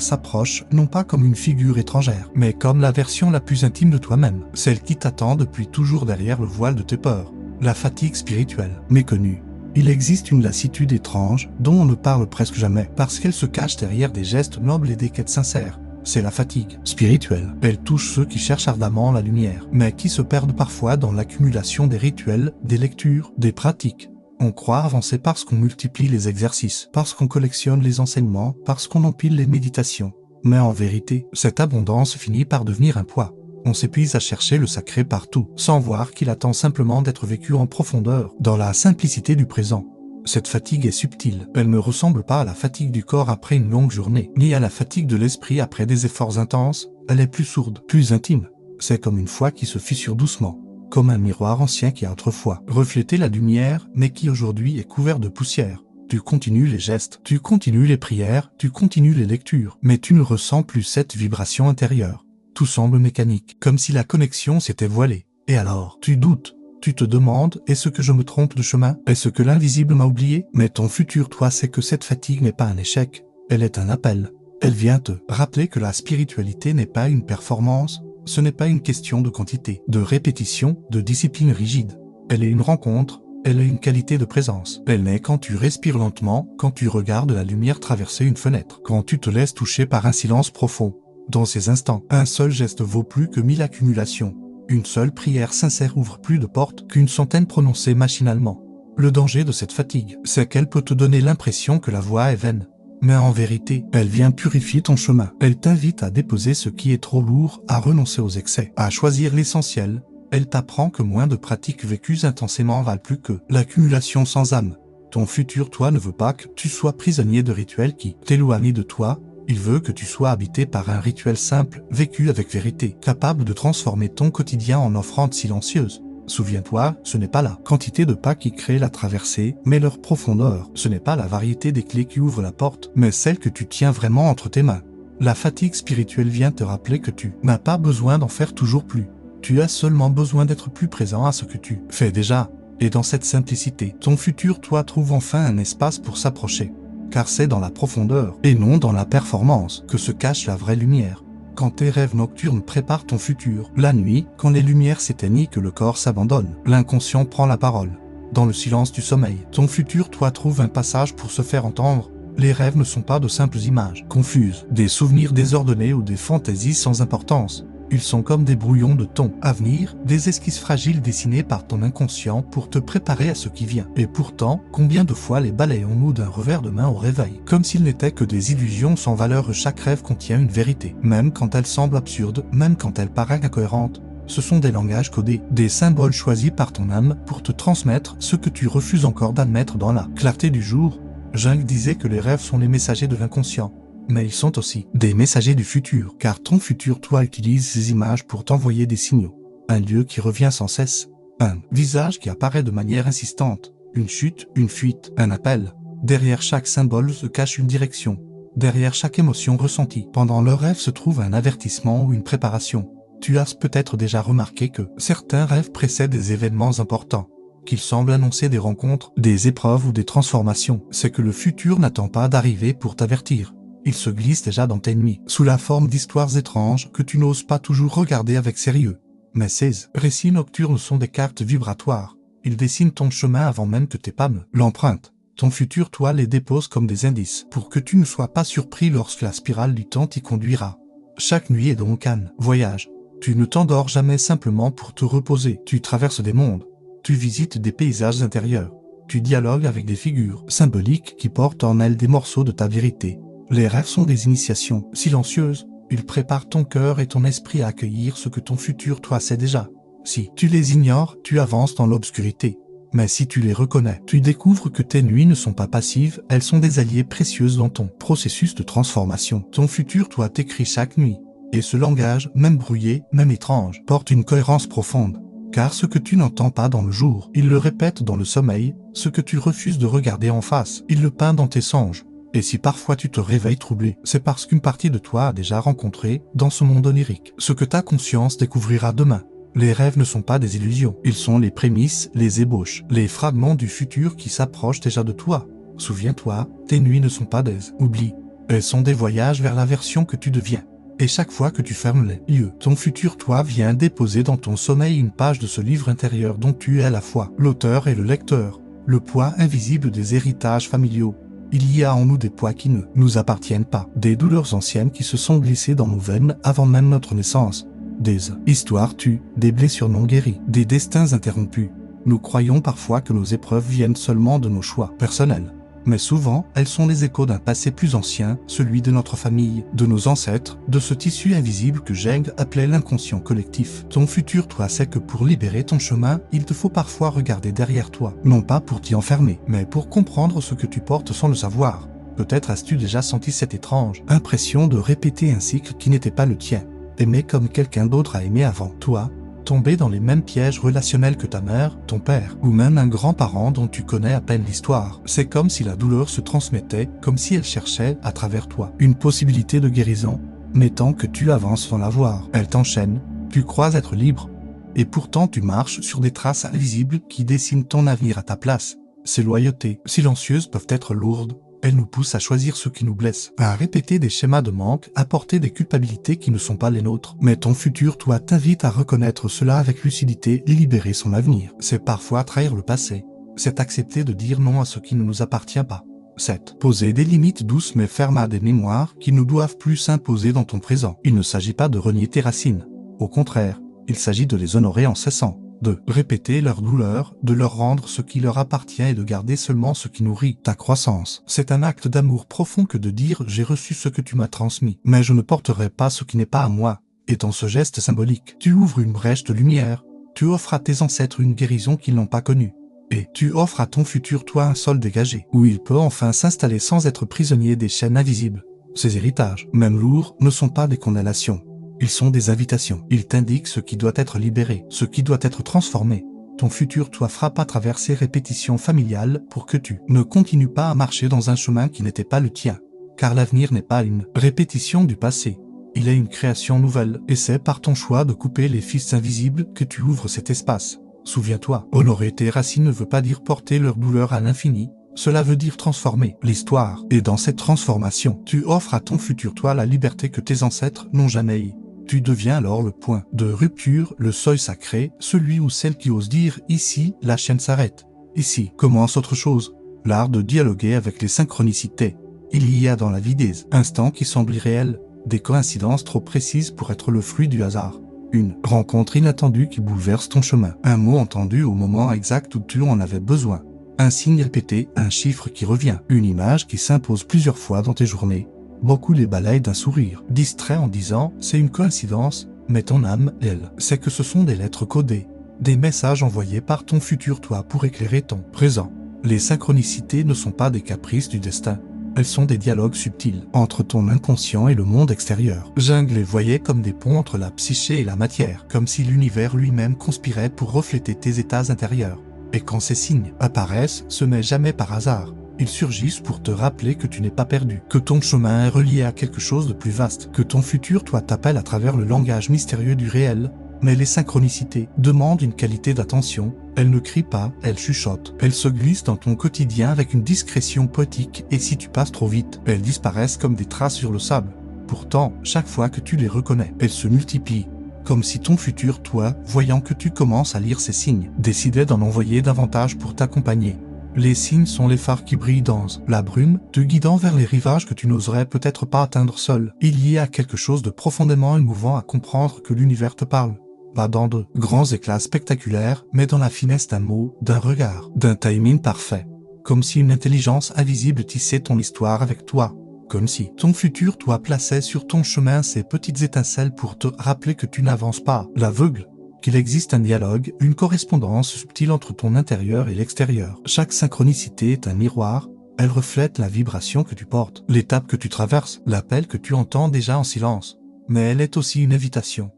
s'approche, non pas comme une figure étrangère, mais comme la version la plus intime de toi-même, celle qui t'attend depuis toujours derrière le voile de tes peurs. La fatigue spirituelle, méconnue. Il existe une lassitude étrange, dont on ne parle presque jamais, parce qu'elle se cache derrière des gestes nobles et des quêtes sincères. C'est la fatigue spirituelle. Elle touche ceux qui cherchent ardemment la lumière, mais qui se perdent parfois dans l'accumulation des rituels, des lectures, des pratiques. On croit avancer parce qu'on multiplie les exercices, parce qu'on collectionne les enseignements, parce qu'on empile les méditations. Mais en vérité, cette abondance finit par devenir un poids. On s'épuise à chercher le sacré partout, sans voir qu'il attend simplement d'être vécu en profondeur, dans la simplicité du présent. Cette fatigue est subtile. Elle ne ressemble pas à la fatigue du corps après une longue journée, ni à la fatigue de l'esprit après des efforts intenses. Elle est plus sourde, plus intime. C'est comme une foi qui se fissure doucement. Comme un miroir ancien qui a autrefois reflété la lumière, mais qui aujourd'hui est couvert de poussière. Tu continues les gestes, tu continues les prières, tu continues les lectures, mais tu ne ressens plus cette vibration intérieure. Tout semble mécanique, comme si la connexion s'était voilée. Et alors, tu doutes. Tu te demandes, est-ce que je me trompe de chemin? Est-ce que l'invisible m'a oublié? Mais ton futur toi sait que cette fatigue n'est pas un échec, elle est un appel. Elle vient te rappeler que la spiritualité n'est pas une performance. Ce n'est pas une question de quantité, de répétition, de discipline rigide. Elle est une rencontre, elle est une qualité de présence. Elle naît quand tu respires lentement, quand tu regardes la lumière traverser une fenêtre, quand tu te laisses toucher par un silence profond. Dans ces instants, un seul geste vaut plus que 1000 accumulations. Une seule prière sincère ouvre plus de portes qu'une centaine prononcées machinalement. Le danger de cette fatigue, c'est qu'elle peut te donner l'impression que la voie est vaine. Mais en vérité, elle vient purifier ton chemin. Elle t'invite à déposer ce qui est trop lourd, à renoncer aux excès, à choisir l'essentiel. Elle t'apprend que moins de pratiques vécues intensément valent plus que l'accumulation sans âme. Ton futur toi ne veut pas que tu sois prisonnier de rituels qui t'éloignent de toi. Il veut que tu sois habité par un rituel simple, vécu avec vérité, capable de transformer ton quotidien en offrande silencieuse. Souviens-toi, ce n'est pas la quantité de pas qui crée la traversée, mais leur profondeur. Ce n'est pas la variété des clés qui ouvrent la porte, mais celle que tu tiens vraiment entre tes mains. La fatigue spirituelle vient te rappeler que tu n'as pas besoin d'en faire toujours plus. Tu as seulement besoin d'être plus présent à ce que tu fais déjà. Et dans cette simplicité, ton futur toi trouve enfin un espace pour s'approcher. Car c'est dans la profondeur, et non dans la performance, que se cache la vraie lumière. Quand tes rêves nocturnes préparent ton futur, la nuit, quand les lumières s'éteignent et que le corps s'abandonne, l'inconscient prend la parole. Dans le silence du sommeil, ton futur toi trouve un passage pour se faire entendre. Les rêves ne sont pas de simples images confuses, des souvenirs désordonnés ou des fantaisies sans importance. Ils sont comme des brouillons de ton avenir, des esquisses fragiles dessinées par ton inconscient pour te préparer à ce qui vient. Et pourtant, combien de fois les balayons-nous d'un revers de main au réveil, comme s'ils n'étaient que des illusions sans valeur. Chaque rêve contient une vérité, même quand elle semble absurde, même quand elle paraît incohérente. Ce sont des langages codés, des symboles choisis par ton âme pour te transmettre ce que tu refuses encore d'admettre dans la clarté du jour. Jung disait que les rêves sont les messagers de l'inconscient. Mais ils sont aussi des messagers du futur, car ton futur toi utilise ces images pour t'envoyer des signaux. Un lieu qui revient sans cesse, un visage qui apparaît de manière insistante, une chute, une fuite, un appel. Derrière chaque symbole se cache une direction. Derrière chaque émotion ressentie pendant le rêve se trouve un avertissement ou une préparation. Tu as peut-être déjà remarqué que certains rêves précèdent des événements importants, qu'ils semblent annoncer des rencontres, des épreuves ou des transformations. C'est que le futur n'attend pas d'arriver pour t'avertir. Il se glisse déjà dans tes nuits, sous la forme d'histoires étranges que tu n'oses pas toujours regarder avec sérieux. Mais ces récits nocturnes sont des cartes vibratoires. Ils dessinent ton chemin avant même que tes pas l'empruntent. Ton futur toi les dépose comme des indices, pour que tu ne sois pas surpris lorsque la spirale du temps t'y conduira. Chaque nuit est donc un voyage. Tu ne t'endors jamais simplement pour te reposer. Tu traverses des mondes. Tu visites des paysages intérieurs. Tu dialogues avec des figures symboliques qui portent en elles des morceaux de ta vérité. Les rêves sont des initiations silencieuses. Ils préparent ton cœur et ton esprit à accueillir ce que ton futur toi sait déjà. Si tu les ignores, tu avances dans l'obscurité. Mais si tu les reconnais, tu découvres que tes nuits ne sont pas passives, elles sont des alliées précieuses dans ton processus de transformation. Ton futur toi t'écrit chaque nuit. Et ce langage, même brouillé, même étrange, porte une cohérence profonde. Car ce que tu n'entends pas dans le jour, il le répète dans le sommeil. Ce que tu refuses de regarder en face, il le peint dans tes songes. Et si parfois tu te réveilles troublé, c'est parce qu'une partie de toi a déjà rencontré, dans ce monde onirique, ce que ta conscience découvrira demain. Les rêves ne sont pas des illusions, ils sont les prémices, les ébauches, les fragments du futur qui s'approchent déjà de toi. Souviens-toi, tes nuits ne sont pas des oublis, elles sont des voyages vers la version que tu deviens. Et chaque fois que tu fermes les yeux, ton futur toi vient déposer dans ton sommeil une page de ce livre intérieur dont tu es à la fois l'auteur et le lecteur. Le poids invisible des héritages familiaux. Il y a en nous des poids qui ne nous appartiennent pas, des douleurs anciennes qui se sont glissées dans nos veines avant même notre naissance. Des histoires tues, des blessures non guéries, des destins interrompus. Nous croyons parfois que nos épreuves viennent seulement de nos choix personnels. Mais souvent, elles sont les échos d'un passé plus ancien, celui de notre famille, de nos ancêtres, de ce tissu invisible que Jung appelait l'inconscient collectif. Ton futur toi sait que pour libérer ton chemin, il te faut parfois regarder derrière toi, non pas pour t'y enfermer, mais pour comprendre ce que tu portes sans le savoir. Peut-être as-tu déjà senti cette étrange impression de répéter un cycle qui n'était pas le tien. Aimer comme quelqu'un d'autre a aimé avant toi, tomber dans les mêmes pièges relationnels que ta mère, ton père, ou même un grand-parent dont tu connais à peine l'histoire. C'est comme si la douleur se transmettait, comme si elle cherchait, à travers toi, une possibilité de guérison. Mais tant que tu avances sans la voir, elle t'enchaîne, tu crois être libre. Et pourtant tu marches sur des traces invisibles qui dessinent ton avenir à ta place. Ces loyautés, silencieuses, peuvent être lourdes. Elles nous poussent à choisir ce qui nous blesse, à répéter des schémas de manque, à porter des culpabilités qui ne sont pas les nôtres. Mais ton futur, toi, t'invite à reconnaître cela avec lucidité et libérer son avenir. C'est parfois trahir le passé. C'est accepter de dire non à ce qui ne nous appartient pas. 7. Poser des limites douces mais fermes à des mémoires qui ne doivent plus s'imposer dans ton présent. Il ne s'agit pas de renier tes racines. Au contraire, il s'agit de les honorer en cessant. De répéter leur douleur, de leur rendre ce qui leur appartient et de garder seulement ce qui nourrit ta croissance. C'est un acte d'amour profond que de dire « j'ai reçu ce que tu m'as transmis, mais je ne porterai pas ce qui n'est pas à moi ». Et dans ce geste symbolique, tu ouvres une brèche de lumière, tu offres à tes ancêtres une guérison qu'ils n'ont pas connue. Et tu offres à ton futur toi un sol dégagé, où il peut enfin s'installer sans être prisonnier des chaînes invisibles. Ces héritages, même lourds, ne sont pas des condamnations. Ils sont des invitations. Ils t'indiquent ce qui doit être libéré, ce qui doit être transformé. Ton futur toi frappe à travers ces répétitions familiales pour que tu ne continues pas à marcher dans un chemin qui n'était pas le tien. Car l'avenir n'est pas une répétition du passé. Il est une création nouvelle, et c'est par ton choix de couper les fils invisibles que tu ouvres cet espace. Souviens-toi, honorer tes racines ne veut pas dire porter leur douleur à l'infini. Cela veut dire transformer l'histoire. Et dans cette transformation, tu offres à ton futur toi la liberté que tes ancêtres n'ont jamais eue. Tu deviens alors le point de rupture, le seuil sacré, celui ou celle qui ose dire « ici, la chaîne s'arrête ». Ici commence autre chose, l'art de dialoguer avec les synchronicités. Il y a dans la vie des instants qui semblent irréels, des coïncidences trop précises pour être le fruit du hasard. Une rencontre inattendue qui bouleverse ton chemin, un mot entendu au moment exact où tu en avais besoin, un signe répété, un chiffre qui revient, une image qui s'impose plusieurs fois dans tes journées. Beaucoup les balayent d'un sourire, distrait en disant « c'est une coïncidence », mais ton âme, elle, sait que ce sont des lettres codées, des messages envoyés par ton futur toi pour éclairer ton présent. Les synchronicités ne sont pas des caprices du destin, elles sont des dialogues subtils entre ton inconscient et le monde extérieur. Jung les voyait comme des ponts entre la psyché et la matière, comme si l'univers lui-même conspirait pour refléter tes états intérieurs. Et quand ces signes apparaissent, ce n'est jamais par hasard. Ils surgissent pour te rappeler que tu n'es pas perdu, que ton chemin est relié à quelque chose de plus vaste, que ton futur toi t'appelle à travers le langage mystérieux du réel. Mais les synchronicités demandent une qualité d'attention. Elles ne crient pas, elles chuchotent. Elles se glissent dans ton quotidien avec une discrétion poétique et si tu passes trop vite, elles disparaissent comme des traces sur le sable. Pourtant, chaque fois que tu les reconnais, elles se multiplient. Comme si ton futur toi, voyant que tu commences à lire ces signes, décidait d'en envoyer davantage pour t'accompagner. Les signes sont les phares qui brillent dans la brume, te guidant vers les rivages que tu n'oserais peut-être pas atteindre seul. Il y a quelque chose de profondément émouvant à comprendre que l'univers te parle. Pas dans de grands éclats spectaculaires, mais dans la finesse d'un mot, d'un regard, d'un timing parfait. Comme si une intelligence invisible tissait ton histoire avec toi. Comme si ton futur toi plaçait sur ton chemin ces petites étincelles pour te rappeler que tu n'avances pas l'aveugle. Qu'il existe un dialogue, une correspondance subtile entre ton intérieur et l'extérieur. Chaque synchronicité est un miroir, elle reflète la vibration que tu portes, l'étape que tu traverses, l'appel que tu entends déjà en silence. Mais elle est aussi une invitation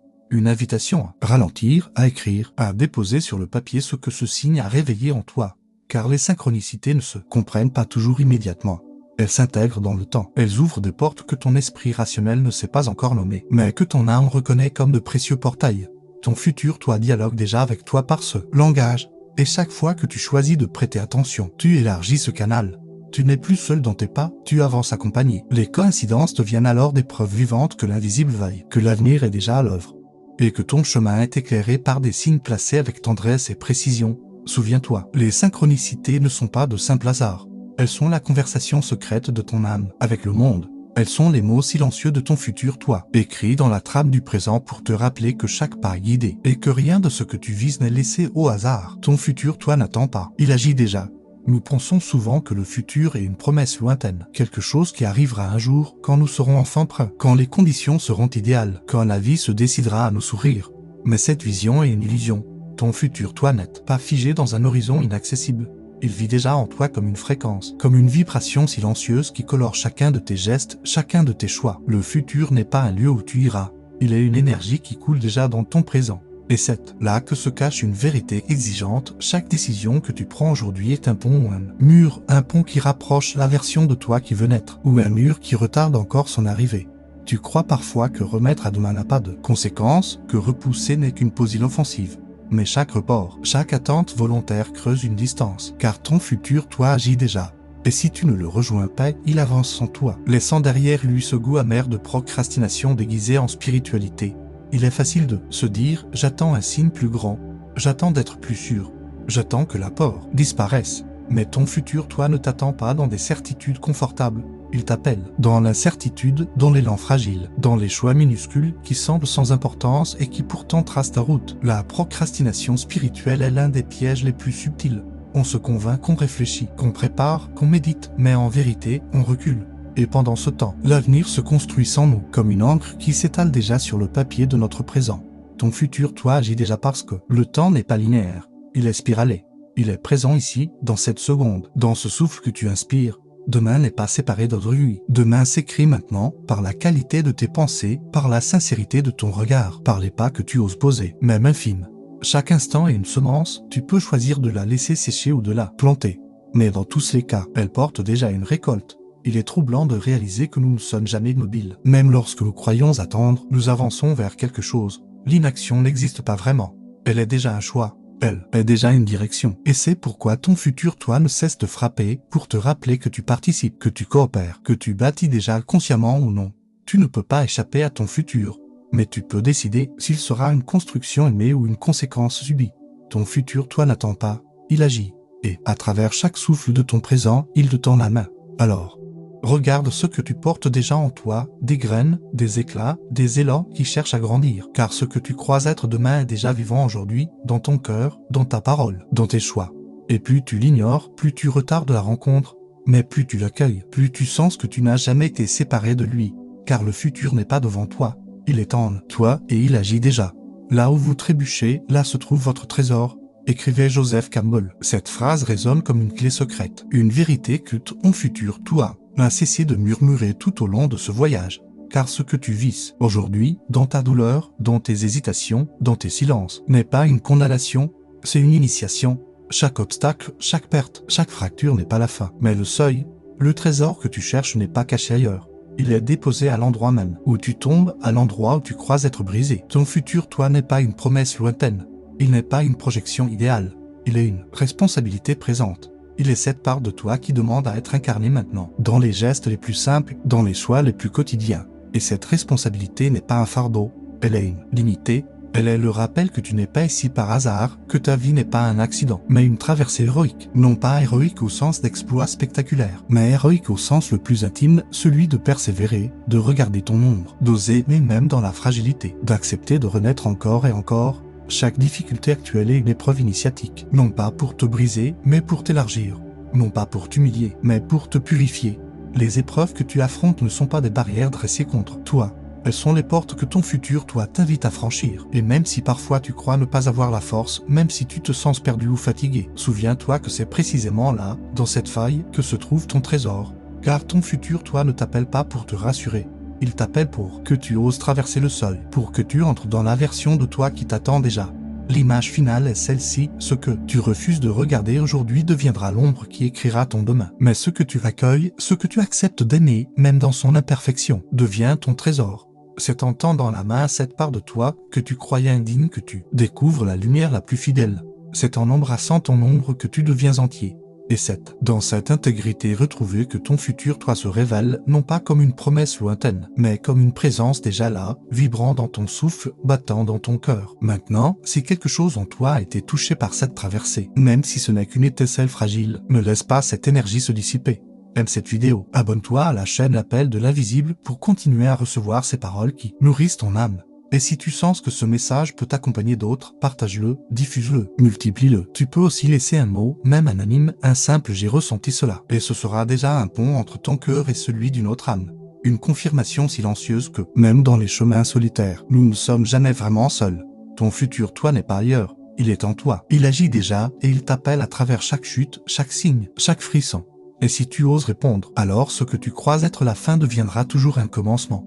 à ralentir, à écrire, à déposer sur le papier ce que ce signe a réveillé en toi. Car les synchronicités ne se comprennent pas toujours immédiatement. Elles s'intègrent dans le temps. Elles ouvrent des portes que ton esprit rationnel ne sait pas encore nommer, mais que ton âme reconnaît comme de précieux portails. Ton futur toi dialogue déjà avec toi par ce langage. Et chaque fois que tu choisis de prêter attention, tu élargis ce canal. Tu n'es plus seul dans tes pas, tu avances accompagné. Les coïncidences deviennent alors des preuves vivantes que l'invisible veille, que l'avenir est déjà à l'œuvre. Et que ton chemin est éclairé par des signes placés avec tendresse et précision. Souviens-toi, les synchronicités ne sont pas de simples hasards. Elles sont la conversation secrète de ton âme avec le monde. Elles sont les mots silencieux de ton futur toi, écrits dans la trame du présent pour te rappeler que chaque pas est guidé, et que rien de ce que tu vises n'est laissé au hasard. Ton futur toi n'attend pas, il agit déjà. Nous pensons souvent que le futur est une promesse lointaine, quelque chose qui arrivera un jour, quand nous serons enfin prêts, quand les conditions seront idéales, quand la vie se décidera à nous sourire. Mais cette vision est une illusion. Ton futur toi n'est pas figé dans un horizon inaccessible. Il vit déjà en toi comme une fréquence, comme une vibration silencieuse qui colore chacun de tes gestes, chacun de tes choix. Le futur n'est pas un lieu où tu iras, il est une énergie qui coule déjà dans ton présent. Et c'est là que se cache une vérité exigeante. Chaque décision que tu prends aujourd'hui est un pont ou un mur, un pont qui rapproche la version de toi qui veut naître, ou un mur qui retarde encore son arrivée. Tu crois parfois que remettre à demain n'a pas de conséquences, que repousser n'est qu'une pause inoffensive. Mais chaque report, chaque attente volontaire creuse une distance, car ton futur toi agit déjà. Et si tu ne le rejoins pas, il avance sans toi, laissant derrière lui ce goût amer de procrastination déguisé en spiritualité. Il est facile de se dire « j'attends un signe plus grand, j'attends d'être plus sûr, j'attends que la peur disparaisse ». Mais ton futur toi ne t'attend pas dans des certitudes confortables. Il t'appelle dans l'incertitude, dans l'élan fragile, dans les choix minuscules qui semblent sans importance et qui pourtant tracent ta route. La procrastination spirituelle est l'un des pièges les plus subtils. On se convainc qu'on réfléchit, qu'on prépare, qu'on médite, mais en vérité, on recule. Et pendant ce temps, l'avenir se construit sans nous, comme une encre qui s'étale déjà sur le papier de notre présent. Ton futur toi agit déjà parce que le temps n'est pas linéaire, il est spiralé. Il est présent ici, dans cette seconde, dans ce souffle que tu inspires. Demain n'est pas séparé d'autrui. Demain s'écrit maintenant par la qualité de tes pensées, par la sincérité de ton regard, par les pas que tu oses poser, même infimes. Chaque instant est une semence, tu peux choisir de la laisser sécher ou de la planter. Mais dans tous les cas, elle porte déjà une récolte. Il est troublant de réaliser que nous ne sommes jamais immobiles. Même lorsque nous croyons attendre, nous avançons vers quelque chose. L'inaction n'existe pas vraiment. Elle est déjà un choix. Elle est déjà une direction. Et c'est pourquoi ton futur toi ne cesse de frapper pour te rappeler que tu participes, que tu coopères, que tu bâtis déjà consciemment ou non. Tu ne peux pas échapper à ton futur. Mais tu peux décider s'il sera une construction aimée ou une conséquence subie. Ton futur toi n'attend pas, il agit. Et à travers chaque souffle de ton présent, il te tend la main. Alors, regarde ce que tu portes déjà en toi, des graines, des éclats, des élans qui cherchent à grandir. Car ce que tu crois être demain est déjà vivant aujourd'hui, dans ton cœur, dans ta parole, dans tes choix. Et plus tu l'ignores, plus tu retardes la rencontre, mais plus tu l'accueilles, plus tu sens que tu n'as jamais été séparé de lui. Car le futur n'est pas devant toi, il est en toi et il agit déjà. Là où vous trébuchez, là se trouve votre trésor. Écrivait Joseph Campbell. Cette phrase résonne comme une clé secrète, une vérité que ton futur toi n'a cessé de murmurer tout au long de ce voyage. Car ce que tu vis aujourd'hui, dans ta douleur, dans tes hésitations, dans tes silences, n'est pas une condamnation, c'est une initiation. Chaque obstacle, chaque perte, chaque fracture n'est pas la fin, mais le seuil. Le trésor que tu cherches n'est pas caché ailleurs. Il est déposé à l'endroit même où tu tombes, à l'endroit où tu crois être brisé. Ton futur toi n'est pas une promesse lointaine. Il n'est pas une projection idéale. Il est une responsabilité présente. Il est cette part de toi qui demande à être incarnée maintenant, dans les gestes les plus simples, dans les choix les plus quotidiens. Et cette responsabilité n'est pas un fardeau, elle est une limitée, elle est le rappel que tu n'es pas ici par hasard, que ta vie n'est pas un accident, mais une traversée héroïque. Non pas héroïque au sens d'exploit spectaculaire, mais héroïque au sens le plus intime, celui de persévérer, de regarder ton ombre, d'oser, mais même dans la fragilité, d'accepter de renaître encore et encore. Chaque difficulté actuelle est une épreuve initiatique, non pas pour te briser, mais pour t'élargir. Non pas pour t'humilier, mais pour te purifier. Les épreuves que tu affrontes ne sont pas des barrières dressées contre toi. Elles sont les portes que ton futur, toi, t'invite à franchir. Et même si parfois tu crois ne pas avoir la force, même si tu te sens perdu ou fatigué, souviens-toi que c'est précisément là, dans cette faille, que se trouve ton trésor. Car ton futur, toi, ne t'appelle pas pour te rassurer. Il t'appelle pour que tu oses traverser le seuil, pour que tu entres dans la version de toi qui t'attend déjà. L'image finale est celle-ci, ce que tu refuses de regarder aujourd'hui deviendra l'ombre qui écrira ton demain. Mais ce que tu accueilles, ce que tu acceptes d'aimer, même dans son imperfection, devient ton trésor. C'est en tendant la main à cette part de toi que tu croyais indigne que tu découvres la lumière la plus fidèle. C'est en embrassant ton ombre que tu deviens entier. Et c'est dans cette intégrité retrouvée que ton futur toi se révèle, non pas comme une promesse lointaine, mais comme une présence déjà là, vibrant dans ton souffle, battant dans ton cœur. Maintenant, si quelque chose en toi a été touché par cette traversée, même si ce n'est qu'une étincelle fragile, ne laisse pas cette énergie se dissiper. Aime cette vidéo, abonne-toi à la chaîne L'Appel de l'Invisible pour continuer à recevoir ces paroles qui nourrissent ton âme. Et si tu sens que ce message peut accompagner d'autres, partage-le, diffuse-le, multiplie-le. Tu peux aussi laisser un mot, même anonyme, un simple « j'ai ressenti cela ». Et ce sera déjà un pont entre ton cœur et celui d'une autre âme. Une confirmation silencieuse que, même dans les chemins solitaires, nous ne sommes jamais vraiment seuls. Ton futur toi n'est pas ailleurs, il est en toi. Il agit déjà et il t'appelle à travers chaque chute, chaque signe, chaque frisson. Et si tu oses répondre, alors ce que tu crois être la fin deviendra toujours un commencement.